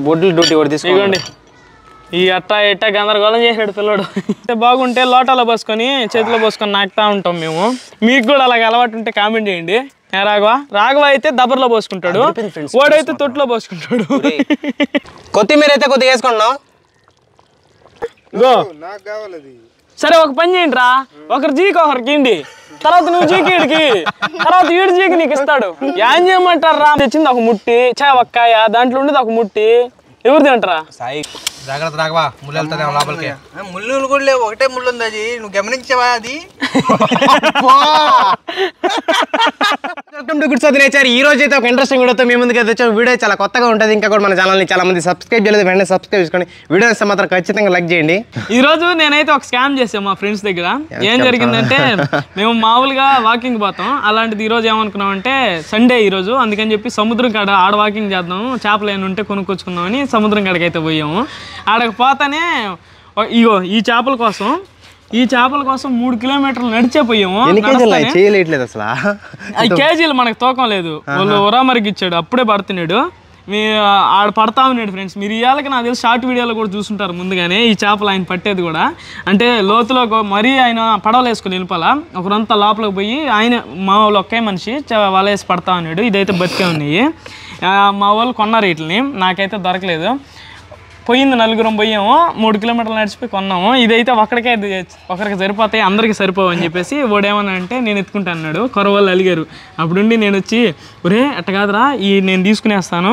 బొడ్లు duty కూడా తీసుకోండి. ఈ అట్టా ఇట్టా గందరగోళం చేసాడు పిల్లడు. బాగుంటే లోటాలో పోసుకొని చేతిలో పోసుకొని నాకుతా ఉంటాం మేము. మీకు కూడా అలాగ అలవాటు ఉంటే కామెంట్ చేయండి. రాఘవ అయితే దబ్బర్లో పోసుకుంటాడు, వాడైతే తొట్టులో పోసుకుంటాడు. కొత్తిమీర అయితే కొద్దిగా వేసుకున్నాం. సరే ఒక పని చేయండి రా, ఒకరు జీకి ఒకరికి ఇండి, తర్వాత నువ్వు జీకి ఈడికి, తర్వాత ఈడు జీకి నీకు ఇస్తాడు. ఏం చేయమంటారు రా? తెచ్చింది ఒక ముట్టి ఒక్కాయ, దాంట్లో ఉండేది ఒక ముట్టి. ఎవరు తింటారా? సాయి జాగ్రత్త రాఘవా, ముళ్ళు వెళ్తాదేమో లోపలికి. ముళ్ళు కూడా లేవు, ఒకటే ముళ్ళు ఉంది. అది నువ్వు గమనించావా? అది వెల్కమ్ టు గుడ్ నేచర్. ఈ రోజు అయితే ఒక ఇంట్రెస్టింగ్ వీడియోతో మీ ముందుకు వచ్చాం. వీడియో చాలా కొత్తగా ఉంటుంది. ఇంకా కూడా మన ఛానల్ని చాలా మంది సబ్స్క్రైబ్ చేయలేదు, వెంటనే సబ్స్క్రైబ్ చేసుకొని వీడియో ఇస్తే మాత్రం ఖచ్చితంగా లైక్ చేయండి. ఈ రోజు నేనైతే ఒక స్కామ్ చేసాం మా ఫ్రెండ్స్ దగ్గర. ఏం జరిగిందంటే మేము మామూలుగా వాకింగ్ పోతాం, అలాంటిది ఈ రోజు ఏమనుకున్నామంటే సండే ఈ రోజు, అందుకని చెప్పి సముద్రం కాడ ఆడ వాకింగ్ చేద్దాం, చేపలు ఏమైనా ఉంటే కొనుక్కొచ్చుకుందామని సముద్రం కాడికి అయితే పోయాము. ఆడకు పోతానే ఇగో ఈ చేపల కోసం 3 కిలోమీటర్లు నడిచే పోయాము. చేయలేదు అసలు, 5 కేజీలు మనకు తూకం లేదు. వాళ్ళు ఉరామరికి ఇచ్చాడు, అప్పుడే పడుతున్నాడు. ఆడ పడతా ఉన్నాడు ఫ్రెండ్స్. మీరు ఇవాళకి నాకు తెలిసి షార్ట్ వీడియోలో కూడా చూసుంటారు ముందుగానే. ఈ చేపలు ఆయన పట్టేది కూడా అంటే లోతులో మరీ ఆయన పడవలు వేసుకుని వెళ్ళిపోలా, ఒకరంతా లోపలికి పోయి ఆయన మా వాళ్ళు ఒకే మనిషి వల వేసి పడతా ఉన్నాడు. ఇదైతే బతికే ఉన్నాయి. మా వాళ్ళు కొన్నారు వీటిని, నాకైతే దొరకలేదు. పోయింది, నలుగురం పోయాము, 3 కిలోమీటర్లు నడిచిపోయి కొన్నాము. ఇదైతే ఒకరికి సరిపోతాయి, అందరికి సరిపోవు అని చెప్పేసి వాడేమన్నా అంటే నేను ఎత్తుకుంటా అన్నాడు. కొరవాళ్ళు అలిగారు. అప్పుడుండి నేను వచ్చి ఒరే అట్ట కాదురా, నేను తీసుకునేస్తాను,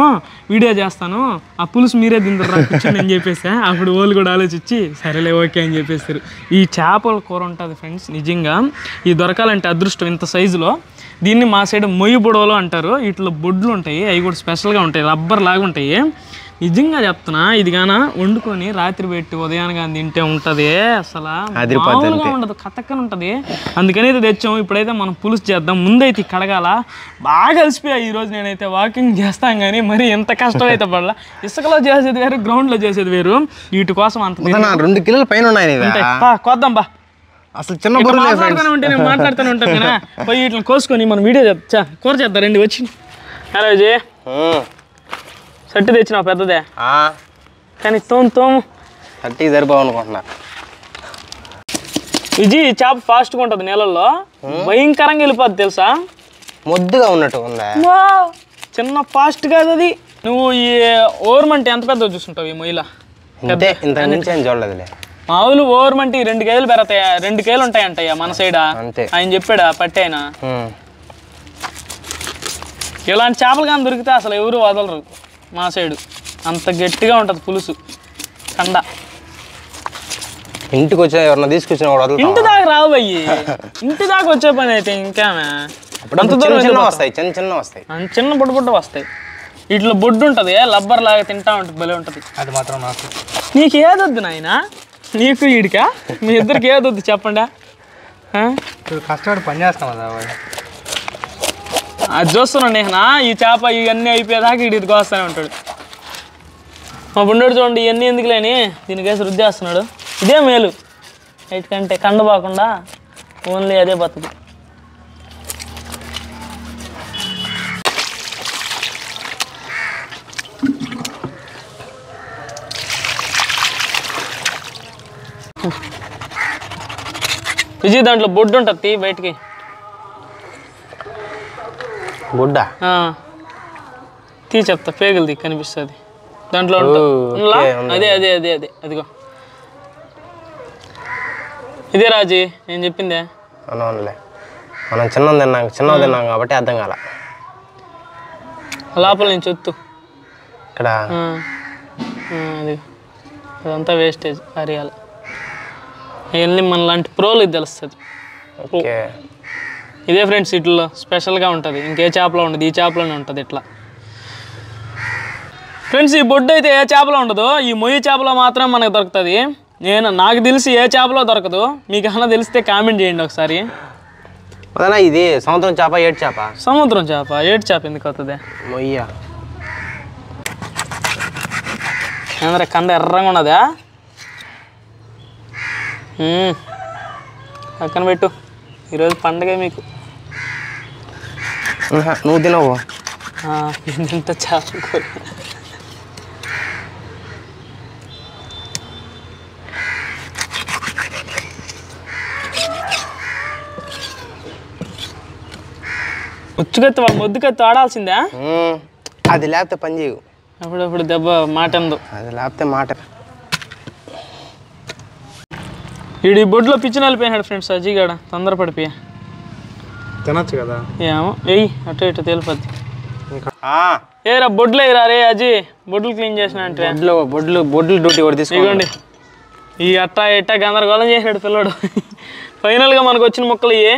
వీడియో చేస్తాను, ఆ పులుసు మీరే తింటారా కూర్చొని అని చెప్పేసా. అప్పుడు వాళ్ళు కూడా ఆలోచించి సరేలే ఓకే అని చెప్పేస్తారు. ఈ చేపల కూర ఉంటుంది ఫ్రెండ్స్, నిజంగా ఇది దొరకాలంటే అదృష్టం. ఇంత సైజులో దీన్ని మా సైడ్ మొయ్యి బుడవలు అంటారు. వీటిలో బొడ్లు ఉంటాయి, అవి కూడా స్పెషల్గా ఉంటాయి, రబ్బర్ లాగా ఉంటాయి. నిజంగా చెప్తున్నా, ఇది గాన వండుకొని రాత్రి పెట్టి ఉదయాన్నే తింటే ఉంటుంది, అసలు మామూలుగా ఉండదు, కథక్కని ఉంటుంది. అందుకని అయితే తెచ్చాము. ఇప్పుడైతే మనం పులుసు చేద్దాం. ముందైతే కడగాల, బాగా కలిసిపోయా. ఈరోజు నేనైతే వాకింగ్ చేస్తాం కానీ మరి ఎంత కష్టం అయితే పడలా. ఇసుకలో చేసేది వేరు, గ్రౌండ్లో చేసేది వేరు. వీటి కోసం అంత 2 కిలోల పైన ఉన్నాయి. కొద్దాం బా, అసలు చిన్న మాట్లాడుతూనే ఉంటే నేను మాట్లాడుతూనే ఉంటాను కదా. పోయి వీటిని కోసుకొని మనం వీడియో చెప్తా, కూర చేద్దాం. రండి వచ్చి. హలో జీ, సట్టి తెచ్చిన పెద్దదే కానీ తోము సట్టి సరిపోవనుకుంటున్నా. ఇది చేప ఫాస్ట్గా ఉంటుంది నీళ్ళల్లో, భయంకరంగా వెళ్ళిపోద్ది తెలుసా. ముద్దుగా ఉన్నట్టు ఉందా? చిన్న ఫాస్ట్ కాదు అది. నువ్వు ఈ ఓవర్మంటే ఎంత పెద్ద చూస్తుంటావు ఈ మొయ్యిలా? ఇంత నుంచి ఏం చూడలేదులే. మామూలు ఓవర్మంటే 2 కేజీలు పెరతాయా, 2 కేజీలు ఉంటాయంటయ్యా మన సైడా. ఆయన చెప్పాడా పట్టే ఆయన. ఇలాంటి చేపలు కానీ దొరికితే అసలు ఎవరు వదలరు మా సైడు. అంత గట్టిగా ఉంటుంది పులుసు కండ. ఇంటికి వచ్చా ఎవరన్నా తీసుకొచ్చిన ఇంటి దాకా రావు అయ్యి, ఇంటి దాకా వచ్చే పని అయితే ఇంకా అంత దూరం వస్తాయి, చిన్న వస్తాయి, చిన్న బొడ్డు వస్తాయి. వీటిలో బొడ్డు ఉంటుంది, లబ్బర్ లాగా తింటా ఉంటుంది, భలే ఉంటుంది. అది మాత్రం నాకు. నీకు ఏదొద్దు నాయన, నీకు ఈడికా, మీ ఇద్దరికి ఏదొద్దు చెప్పండి. కష్టపడి పని చేస్తాం కదా. అది చూస్తున్నాను నేను, ఈ చేప ఇవన్నీ అయిపోయేదాకా ఇది కోస్తూనే ఉంటాడు. మా బుండోడు చూడండి, ఇవన్నీ ఎందుకు లేని దీనికేసి రుద్ది చేస్తున్నాడు. ఇదే మేలు, వీటికంటే కండ పోకుండా ఓన్లీ అదే బతుకు. విజయ్ దాంట్లో బొడ్డు ఉంటుంది బయటికి. బొడ్డా చెప్తా, పేగులది కనిపిస్తుంది దాంట్లో. అదే అదే అదే అదే అదిగో ఇదే రాజీ నేను చెప్పిందే. అవునవునులే, మనం చిన్నది తిన్నాం కాబట్టి అర్థం కాల. లోపల నుంచి వత్తు ఇక్కడ అది అదంతా వేస్టేజ్ అరియాలి. ఇవన్నీ మన లాంటి ప్రోలు ఇది తెలుస్తుంది. ఇదే ఫ్రెండ్స్ వీటిలో స్పెషల్గా ఉంటుంది, ఇంకే చేపలో ఉండదు, ఈ చేపలోనే ఉంటుంది ఇట్లా. ఫ్రెండ్స్ ఈ బొడ్డు అయితే ఏ చేపలో ఉండదు, ఈ మొయ్యి చేపలో మాత్రం మనకు దొరుకుతుంది. నాకు తెలిసి ఏ చేపలో దొరకదు, మీకు ఏమైనా తెలిస్తే కామెంట్ చేయండి ఒకసారి. ఇది సముద్రం చేప, ఏడు చేప. సముద్రం చేప, ఏడు చేప ఎందుకు అవుతుంది? మొయ్య ఏంద్ర కంద ఎర్రగా ఉన్నదా? పక్కన పెట్టు, ఈరోజు పండగ మీకు. నువ్వు తినవు ఇంత చేప కూర ఉచ్చుకత్తి వాళ్ళ మొద్దుకత్తి ఆడాల్సిందే. అది లేకపోతే పని చేయవు. అప్పుడప్పుడు దెబ్బ మాట అందు. అది లేకపోతే మాట. ఈ బొడ్లో పిచ్చి నలిపోయినాడు ఫ్రెండ్స్ అజీగాడ. తొందరపడిపోయా. తినచ్చు కదా. ఏమో వెయ్యి అటు ఇటు తేలిపోద్ది. ఏరా బొడ్లు వేయరా రే అజీ. బొడ్లు క్లీన్ చేసిన అంటే బొడ్లు డ్యూటీ కూడా తీసుకోండి. ఈ అట్టా ఇట్టా గందరగోళం చేసాడు పిల్లడు. ఫైనల్గా మనకు వచ్చిన మొక్కలు ఇవి.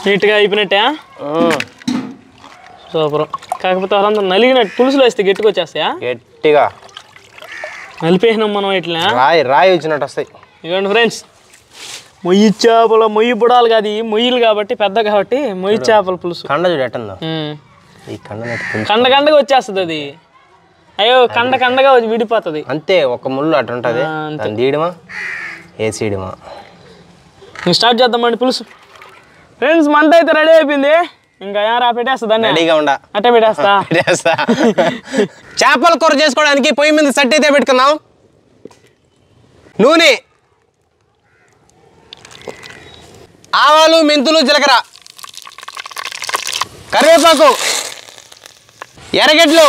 నీట్గా అయిపోయినట్టే. సూపర్. కాకపోతే వాళ్ళంతా నలిగినట్టు పులుసులో వేస్తే గట్టిగా వచ్చేస్తాయా? గట్టిగా నలిపేసినాం మనం ఇట్లా. రాయి వచ్చినట్టు వస్తాయి. ఇవ్వండి ఫ్రెండ్స్, మొయ్యి చేపల మొయ్యి బుడాలు కాదు, మొయ్యలు కాబట్టి పెద్ద కాబట్టి మొయ్యి చేపల పులుసు. కండ చూడు ఎట్టందో. ఈ కండగా వచ్చేస్తుంది అది. అయ్యో కండగా విడిపోతుంది అంతే. ఒక ముళ్ళు అటు ఉంటుంది, తీయడమా వేసేయడమా. స్టార్ట్ చేద్దామండి పులుసు. ఫ్రెండ్స్ మంట అయితే రెడీ అయిపోయింది. ఇంకా రా పెట్టేస్తా దాన్ని. రెడీగా ఉండా. అట్టే పెట్టేస్తా. చేపల కూర చేసుకోవడానికి పొయ్యి మీద సెట్ అయితే పెట్టుకుందాం. నూనె, ఆవాలు, మెంతులు, జీలకర్ర, కరివేపాకు, ఎర్రగడ్డలు,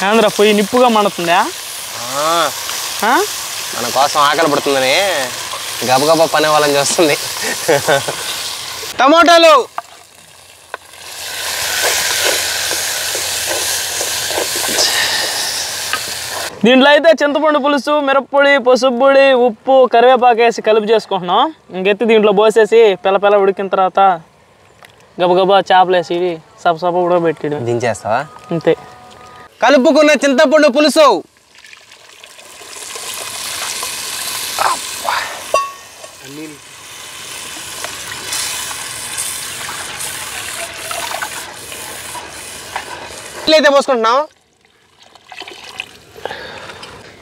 ఆంధ్ర పొయ్యి నిప్పుగా మండుతుందా? మన కోసం ఆకలి పడుతుందని గబగబా పని వాళ్ళని చూస్తుంది. టమోటాలు, దీంట్లో అయితే చింతపండు పులుసు, మిరప్పొడి, పసుపు పొడి, ఉప్పు, కరివేపాకు వేసి కలిపి చేసుకుంటున్నాం. ఇంకెత్తి దీంట్లో పోసేసి పిల్ల ఉడికిన తర్వాత గబగబా చేపలు వేసి సప ఉడకబెట్టి దించేస్తావా? అంతే. కలుపుకున్న చింతపండు పులుసు, అయితే పోసుకుంటున్నాం.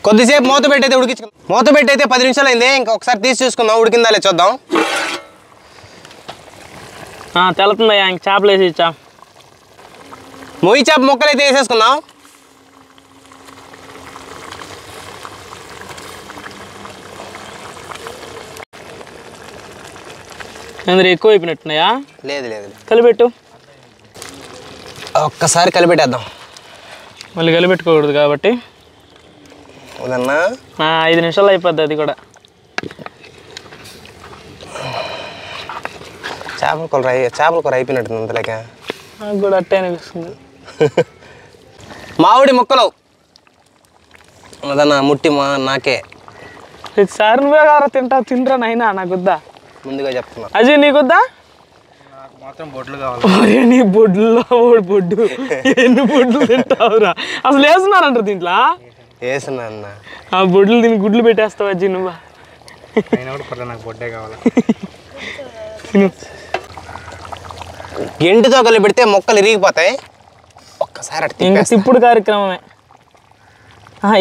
కొద్దిసేపు మూత పెట్టి అయితే ఉడికించుకుందాం. మూత పెట్టి అయితే 10 నిమిషాలు అయింది. ఇంకా ఒకసారి తీసి చూసుకుందాం ఉడికిందా లేదు చూద్దాం. తెలుతుందయ్యా. ఇంక చేపలు వేసి ఇచ్చా. మొయ్యి చేప ముక్కలు అయితే వేసేసుకుందాం. అందరూ ఎక్కువ అయిపోయినట్టున్నాయా? లేదు కలిపెట్టు. ఒక్కసారి కలిపెట్టేద్దాం. మళ్ళీ కలిపెట్టుకోకూడదు కాబట్టి 5 నిమిషాలు అయిపోద్ది అది కూడా. చేపల కూర అయిపోయినట్టుంది అంతలేక. నాకు కూడా అట్టే అనిపిస్తుంది. మామిడి ముక్కలు అదన్నా ముట్టి నాకే. సార్ నువ్వే గారా తినరా నైనా. నాకు వద్దా, ముందుగా చెప్తున్నా. అజయ్ నీకు వద్దా? మాత్రం బొడ్లు కావాలి. నీ బొడ్డులో బొడ్డు ఎన్ని బొడ్లు తింటావురా? అసలు వేస్తున్నారంటారు దీంట్లో. వేస్తున్నా అన్న. ఆ బొడ్లు దీన్ని గుడ్లు పెట్టేస్తావు అజ్జి నువ్వా? నాకు బొడ్డే కావాలి. గెంటితో కలిపి పెడితే మొక్కలు ఇరిగిపోతాయి. ఒక్కసారి ఇంకా తిప్పుడు కార్యక్రమమే.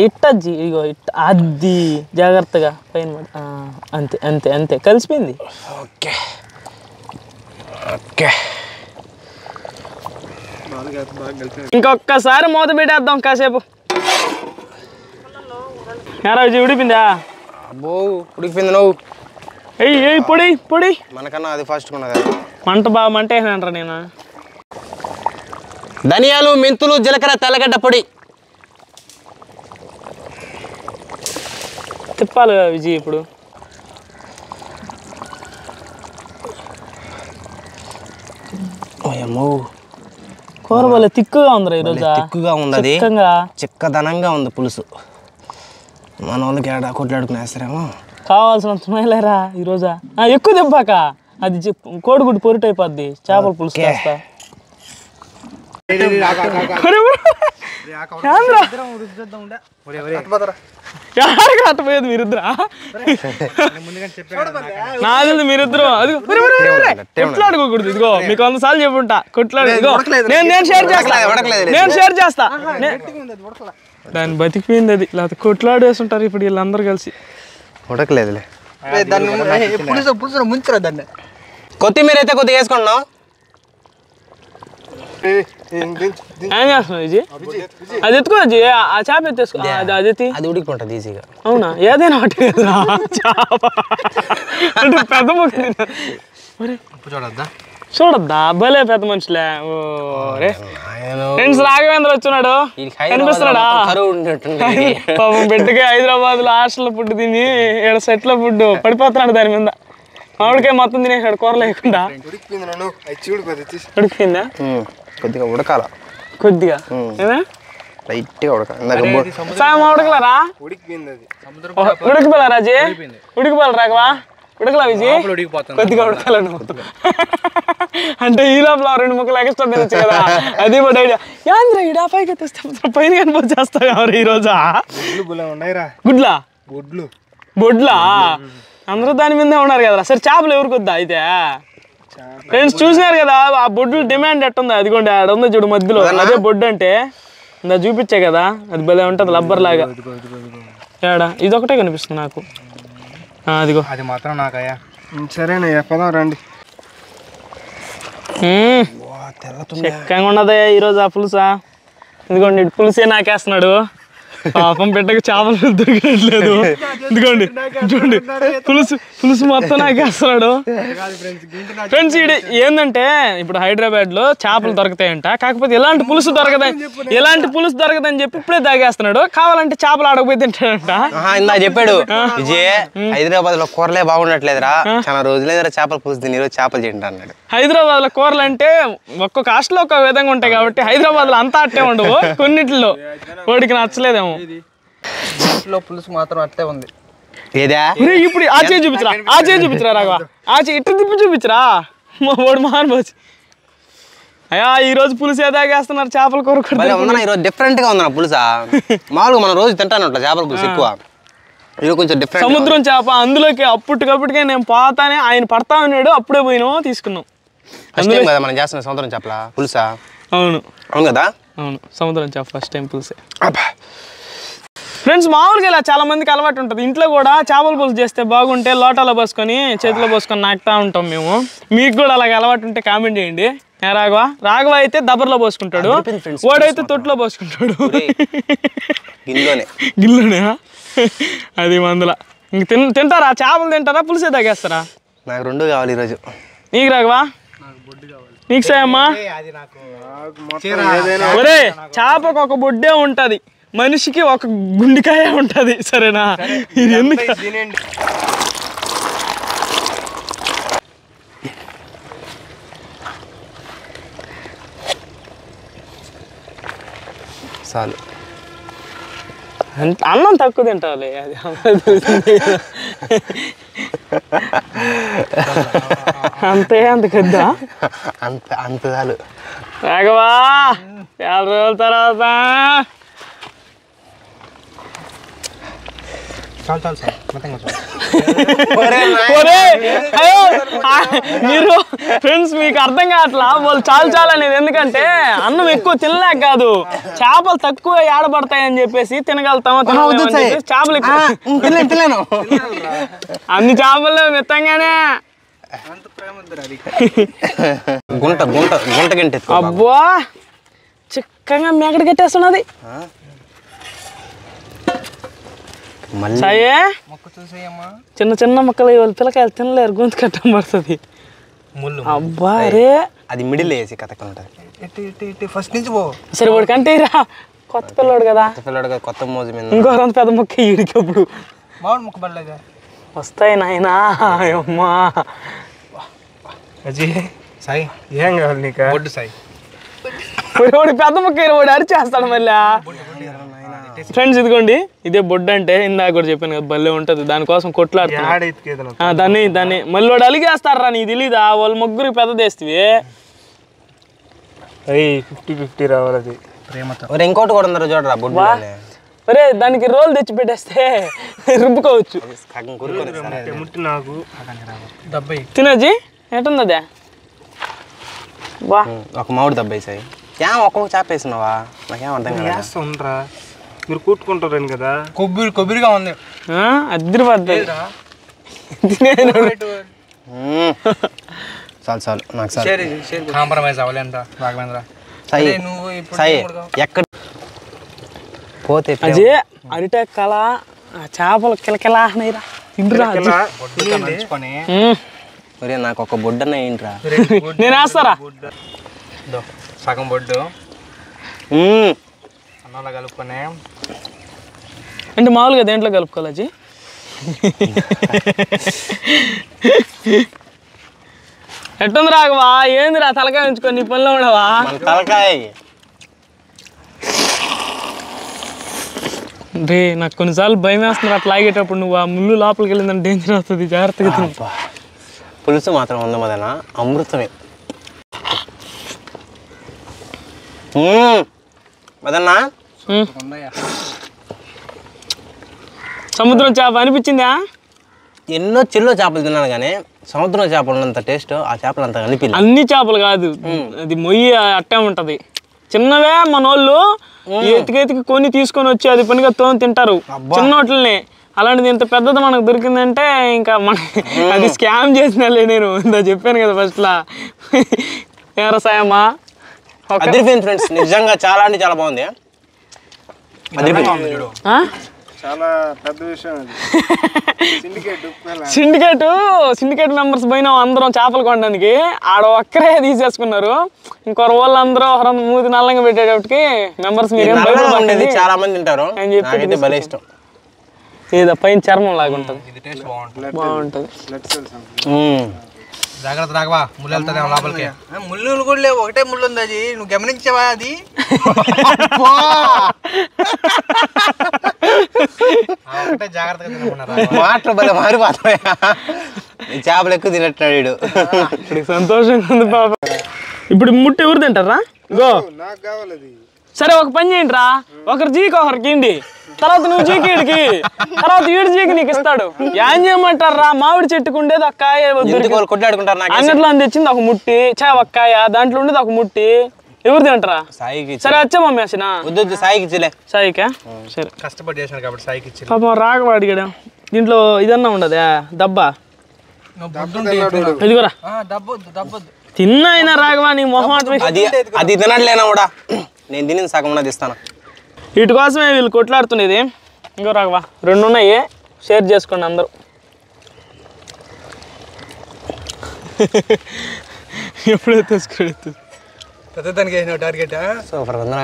ఇట్టజ్జి ఇగో ఇట్ట అది జాగ్రత్తగా పైన అంతే అంతే అంతే కలిసిపోయింది. ఓకే ఇంకొక్కసారి మూత పెట్టేద్దాం కాసేపు. యారాజీ ఉడిపిందా? అబ్బో ఉడికిపోయింది. నువ్వు పొడి మనకన్నా అది ఫాస్ట్ ఉన్నా కదా. మంట వేసినంటారా నేను. ధనియాలు, మెంతులు, జీలకర్ర, తెల్లగడ్డ పొడి. తిప్పాలి విజయ్ ఇప్పుడు. కూర వల్ల తిక్కుగా ఉందిరా ఈరోజు. తిక్కుగా ఉంది. అది చిక్కదనంగా ఉంది పులుసు. మన వాళ్ళకి ఏడా కొట్లాడుకుని వేస్తారేమో. కావాల్సినంత లేరా ఈరోజా. ఎక్కువ దెబ్బాక అది కోడిగుడ్డు పొరుటు అయిపోద్ది. చేపల పులుసు చేస్తా. అట్టపోయేది మీరిద్దరా? నాది మీరిద్దరు కొట్లాడుకోకూడదు. ఇదిగో మీకు 100 సార్లు చెప్పుంటా కొట్లాడు. నేను షేర్ చేస్తా. దాన్ని బతికిపోయింది అది. లేకపోతే కొట్లాడు వేసుంటారు ఇప్పుడు వీళ్ళందరూ కలిసి. ఉడకలేదులే. పులుసు ముంచురా దాన్ని. కొత్తిమీర అయితే కొద్దిగా వేసుకుంటున్నాం. ఏం చేస్తున్నావు విజయ్? అది ఎత్తుకో విజయ్, ఆ చేప ఎత్తేసుకో. అది ఎత్తి. అది ఉడికిపోతుంది ఈజీగా. అవునా? ఏదైనా ఒకటి చేప అంటే పెద్ద ముక్క చూడద్దా? చూడద్దా? భలే పెద్ద మనుషులే. ఓరే ఫ్రెండ్స్, రాఘవేంద్ర వచ్చినాడు, కనిపిస్తున్నాడా? పాపం బిడ్డకి హైదరాబాద్ లో హాస్టల్ ఫుడ్ తిని ఇక్కడ సెట్ లో ఫుడ్ పడిపోతున్నాడు దాని మీద. మామిడికాయ మొత్తం తినేసాడు కూర లేకుండా. ఉడికిపోయిందా? కొద్దిగా ఉడకాల, కొద్దిగా లైట్గా ఉడకాలి. ఉడకలరా? ఉడికిపోలే రాజీ, ఉడికిపోలే రాఘవా, ఉడకలా విజయ్? కొద్దిగా ఉడకాల అంటే ఈ లోపల 2 ముక్కలు ఎక్స్ట్రా తినచ్చు కదా, అది బట్ ఐడియా. యాంద్ర ఇడా పైకి తెస్తే పైన కనిపోయి చేస్తావు ఎవరు ఈ రోజా? గుడ్లా? బొడ్లా? అందరూ దాని మీదే ఉన్నారు కదా. సరే చేపలు ఎవరికి వద్దా అయితే? ఫ్రెండ్స్ చూసినారు కదా ఆ బొడ్లు డిమాండ్ ఎట్టుందా? అదిగోండి ఆడ ఉంది చూడు మధ్యలో, అదే బొడ్డు అంటే. ఇందా చూపించే కదా, అది భలే ఉంటుంది లబ్బర్ లాగా. ఏడా ఇది ఒకటే కనిపిస్తుంది నాకు. అదిగో అది మాత్రం నాకయ్యా. సరేనయ్యా, పదం రండి. చక్కగా ఉన్నదయ్యా ఈరోజు ఆ పులుసా. ఇదిగోండి పులుసే నాకేస్తున్నాడు. పాపం బిడ్డకు చేపలు దొరికట్లేదు. ఇదిగోండి చూడండి, పులుసు మొత్తం నాకేస్తున్నాడు. ఫ్రెండ్స్ ఇది ఏంటంటే ఇప్పుడు హైదరాబాద్ లో చేపలు దొరుకుతాయంట, కాకపోతే ఎలాంటి పులుసు దొరకదని చెప్పి ఇప్పుడే తాగేస్తున్నాడు. కావాలంటే చేపలు ఆడకపోయి తింటాడంట. ఇందా చెప్పాడు విజయ్, హైదరాబాద్ లో కూరలే బాగుండట్లేదురా, చాలా రోజులేదురా చేపల పులుసు తిని, ఈరోజు చేపలు తింటా అన్నాడు. హైదరాబాద్ లో కూరలు అంటే ఒక్కొక్క హాస్టల్లో ఒక్కొక్క విధంగా ఉంటాయి కాబట్టి హైదరాబాద్ లో అంతా అట్టే ఉండవు, కొన్నిట్లో వాడికి నచ్చలేదేమో. పులుసు మాత్రం అట్లే ఉంది. ఏదా ఇప్పుడు ఆ చేయి చూపించరా రాఘవ, ఆ చేయి ఇట్లా తిప్పి చూపించరా వాడు మహానుభావి. అయ్యా ఈ రోజు పులుసు తాగేస్తున్నారు చేపల కూర. ఈరోజు డిఫరెంట్ గా ఉందా పులుసా? మామూలుగా మనం రోజు తింటాను చేపల పులుసు ఎక్కువ, ఈరోజు కొంచెం డిఫరెంట్. సముద్రం చేప అందులోకి అప్పటికప్పటికే నేను పోతానే ఆయన పడతా ఉన్నాడు, అప్పుడే పోయినామో తీసుకున్నాం. కదా మనం చేస్తున్న సముద్రం చేపల పులుసా? అవును కదా, అవును సముద్రం చేప ఫస్ట్ టైం పులుసే. ఫ్రెండ్స్ మామూలుగా ఇలా చాలా మందికి అలవాటు ఉంటుంది, ఇంట్లో కూడా చేపల పులుసు చేస్తే బాగుంటే లోటాలో పోసుకొని చేతిలో పోసుకొని నాకుతా ఉంటాం మేము. మీకు కూడా అలాగే అలవాటు ఉంటే కామెంట్ చేయండి. రాఘవ అయితే దబ్బర్లో పోసుకుంటాడు, వాడైతే తొట్టులో పోసుకుంటాడు. గిల్లోనే అది మందుల. ఇంక తింటారా చేపలు? తింటారా పులుసే తాగేస్తారా? నాకు 2 కావాలి ఈరోజు. నీకు రాఘవా? నీకు సాయమ్మా? ఒరే చేపకు ఒక బొడ్డే ఉంటది, మనిషికి ఒక గుండెకాయ ఉంటది, సరేనా? ఇది ఎందుకు చాలు, అన్నం తక్కువ తింటావులే, అది అంతే. అంత కదా, అంత చాలు. రాఘవా 4 రోజుల తర్వాత మీరు ఫ్రెండ్స్ మీకు అర్థం కావట్లా, వాళ్ళు చాలు అనేది. ఎందుకంటే అన్నం ఎక్కువ తినలేక కాదు, చేపలు తక్కువ ఏడబడతాయని చెప్పేసి తినగలుగుతామో చేపలు తినలేను. అన్ని చేపలు మిత్తంగానే. అబ్బా చిక్కగా మేకడ కట్టేస్తున్నది. సాయే చిన్న మొక్కలు వాళ్ళు పిల్లకాయలు తినలేరు, గొంతు కట్టం పడుతుంది. అబ్బా రే అది మిడిల్ వేసి కథ ఫస్ట్ నుంచి పో. సరే వాడికంటే రా, కొత్త పిల్లోడు కదా, కొత్త మోజు మీద ఇంకో రంత పెద్ద మొక్క ఈడికప్పుడు మామిడి ముక్క పడలేదా? వస్తాయి నాయనా. అమ్మా సాయి ఏం కావాలి నీకు? బొడ్డు సాయి. వాడు పెద్ద మొక్క వాడు అరిచేస్తాడు మళ్ళా. ఫ్రెండ్స్ ఇదిగోండి ఇదే బొడ్డు అంటే, ఇందాక కూడా చెప్పాను కదా భలే ఉంటుంది, దానికోసం కొట్లాడుతున్నా. దాన్ని మళ్ళీ వాడు అలిగేస్తారా, నీకు తెలీదా? వాళ్ళు ముగ్గురికి పెద్దదేస్తే 50-50 రావాలి అది ప్రేమతో. ఇంకోటి కూడా ఉన్నారు చూడరా బొడ్డు. ఒరే దానికి రోల్ తెచ్చి పెట్టేస్తే రుబ్బుకోవచ్చు. తినజీ ఎటుంది అదే? బా ఒక మామిడి దెబ్బ వేసాయి. ఒక్కొక్క చేప వేసినావా? నాకేం అర్థం కాదు. మీరు కూట్టుకుంటారని కదా. కొబ్బరిగా ఉంది, అద్దరిపోద్ది. చాలు నాకు కాంప్రమైజ్ అవ్వలేంత రాఘవేంద్ర. సాయి నువ్వు ఇప్పుడు సాయి ఎక్కడ పోతే అజయ్ అరిటాకు కళ చేపలు కిలకిలా అనేరా తింటురా నంచుకొని ఒరే నాకు ఒక బొడ్డన్న ఏంట్రా నేను వేస్తారా సగం బొడ్డు అన్నంలో కలుపుకొని అంటే మామూలుగా దేంట్లో కలుపుకోవాలి అజయ్ ఎట్టుంది రాఘవా ఏందిరా తలకాయ ఉంచుకొని నీ పనిలో ఉండవా తలకాయ రే నాకు కొన్నిసార్లు భయం వేస్తున్నారు అట్లా ఆగేటప్పుడు నువ్వు ఆ ముళ్ళు లోపలికి వెళ్ళిందని డేంజర్ వస్తుంది జాగ్రత్తగా తిను. పులుసు మాత్రం ఉంది మదన అమృతమే మదన్న సముద్రం చేప అనిపించిందా ఎన్నో చెల్లో చేపలు తిన్నాను కానీ సముద్రం చేపలు ఉన్నంత టేస్ట్ ఆ చేపలు అంత అనిపించింది అన్ని చేపలు కాదు అది మొయ్యి అట్టే ఉంటది చిన్నవే మనోళ్ళు ఎతికి కొని తీసుకొని వచ్చి అది పనిగా తోని తింటారు చిన్నోట్లని అలాంటిది ఇంత పెద్దది మనకు దొరికిందంటే ఇంకా మన అది స్కామ్ చేసినాలే నేను ఇంత చెప్పాను కదా ఫస్ట్ లా వ్యవసాయమా అదిరిపోయింది ఫ్రెండ్స్ నిజంగా చాలా అంటే చాలా బాగుంది చాలా పెద్ద విషయం అది సిండికేట్ మెంబర్స్ పోయినా అందరం చేపలు కొనడానికి ఆడ ఒక్కరే తీసేసుకున్నారు ఇంకొక వాళ్ళందరూ మూతి నల్లంగా పెట్టేటప్పటికి మెంబర్స్ మీరు చాలా మంది తింటారు నాకైతే భలే ఇష్టం ఏదో పైన చర్మం లాగా ఉంటుంది బాగుంటుంది జాగ్రత్త రాఘవా ముళ్ళు వెళ్తుంది లోపలికి ముళ్ళు కూడా లేవు ఒకటే ముళ్ళు ఉంది అది నువ్వు గమనించావా అది ఒకటే జాగ్రత్తగా తినకున్నారా మాటలు భలే మారిపోతాయి చేపలు ఎక్కువ తినట్టున్నాడు ఇప్పుడు సంతోషంగా ఉంది పాప ఇప్పుడు ముట్టు ఎవరు తింటారా గో నాకు కావాలి అది సరే ఒక పని చేయండి రా ఒకరు జీకి ఒకరికి ఇండి తర్వాత నువ్వు జీకిడికి తర్వాత ఈడు జీకి నీకు ఇస్తాడు ఏం చేయమంటారా మామిడి చెట్టుకు ఉండేది ఒక కాయ కొట్లాడుకుంటారు అంగట్లో తెచ్చింది ఒక ముట్టి ఒక కాయ దాంట్లో ఉండేది ఒక ముట్టి ఎవరు తింటారా సాయికి సరే వచ్చా మమ్మీ అసిన వద్దు సాయికి ఇచ్చిలే సాయికా సరే కష్టపడి చేశాను కాబట్టి సాయికి ఇచ్చి పాపం రాఘవ అడిగాడు దీంట్లో ఇదన్నా ఉండదా దబ్బా ఇదిగోరా దబ్బొద్దు తిన్నా అయినా రాఘవా నీ మొహం అది తినట్లేనా కూడా నేను తిని సగం ఉన్నది ఇస్తాను వీటి కోసమే వీళ్ళు కొట్లాడుతున్నది ఇంకో రాఘవా 2 ఉన్నాయి షేర్ చేసుకోండి అందరూ ఎప్పుడైతే పెద్దదానికి వేసిన టార్గెట్ సూపర్ ఉందా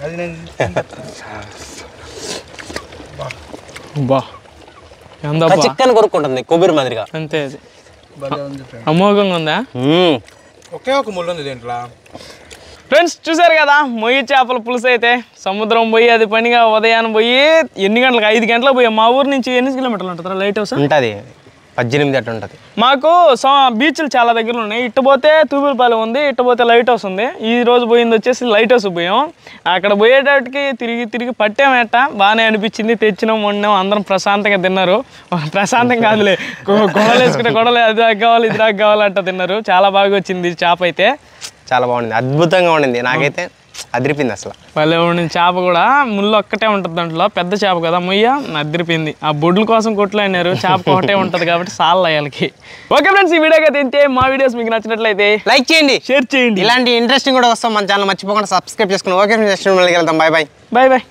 అది నేను బా ఎందబ్బా చికెన్ కొరుక్కుంటుంది కొబ్బరి మాదిరిగా అంతే అది అమోఘంగా ఉందా ఒకే ఒక ముళ్ళు ఉంది దీంట్లో ఫ్రెండ్స్ చూసారు కదా మొయ్యి చేపల పులుసు అయితే సముద్రం పోయి అది పనిగా ఉదయాన్ని పోయి ఎన్ని గంటలకు 5 గంటలకు పోయి మా ఊరు నుంచి ఎన్ని కిలోమీటర్లు ఉంటుందా లైట్ హౌస్ ఉంటుంది 18 అట్లా ఉంటుంది మాకు బీచ్లు చాలా దగ్గర ఉన్నాయి ఇటు పోతే తూబిలపాలెం ఉంది ఇటు పోతే లైట్ హౌస్ ఉంది ఈ రోజు పోయింది వచ్చేసి లైట్ హౌస్ పోయాం అక్కడ పోయేటప్పటికి తిరిగి పట్టామేట బాగానే అనిపించింది తెచ్చినాం వండాం అందరం ప్రశాంతంగా తిన్నారు ప్రశాంతం కాదులే గొడవలు వేసుకుంటే గొడవలు అది కావాలి ఇది కావాలంట తిన్నారు చాలా బాగా వచ్చింది చేప అయితే చాలా బాగుంది అద్భుతంగా ఉండింది నాకైతే అదిరిపోయింది అసలు భలే ఉండింది చేప కూడా ముళ్ళు ఒక్కటే ఉంటుంది దాంట్లో పెద్ద చేప కదా మొయ్య అదిరిపోయింది ఆ బొడ్ల కోసం కొట్లాడినారు చేప ఒకటే ఉంటుంది కాబట్టి సాల్ అయ్యాలకి ఓకే ఫ్రెండ్స్ ఈ వీడియోకి అయితే మా వీడియోస్ మీకు నచ్చినట్లయితే లైక్ చేయండి షేర్ చేయండి ఇలాంటి ఇంట్రెస్టింగ్ కూడా వస్తాం మన ఛానల్ మర్చిపోకుండా సబ్స్క్రైబ్ చేసుకుని ఓకే ఫ్రెండ్స్ నెక్స్ట్ వెళ్తాం బాయ్ బాయ్ బాయ్ బాయ్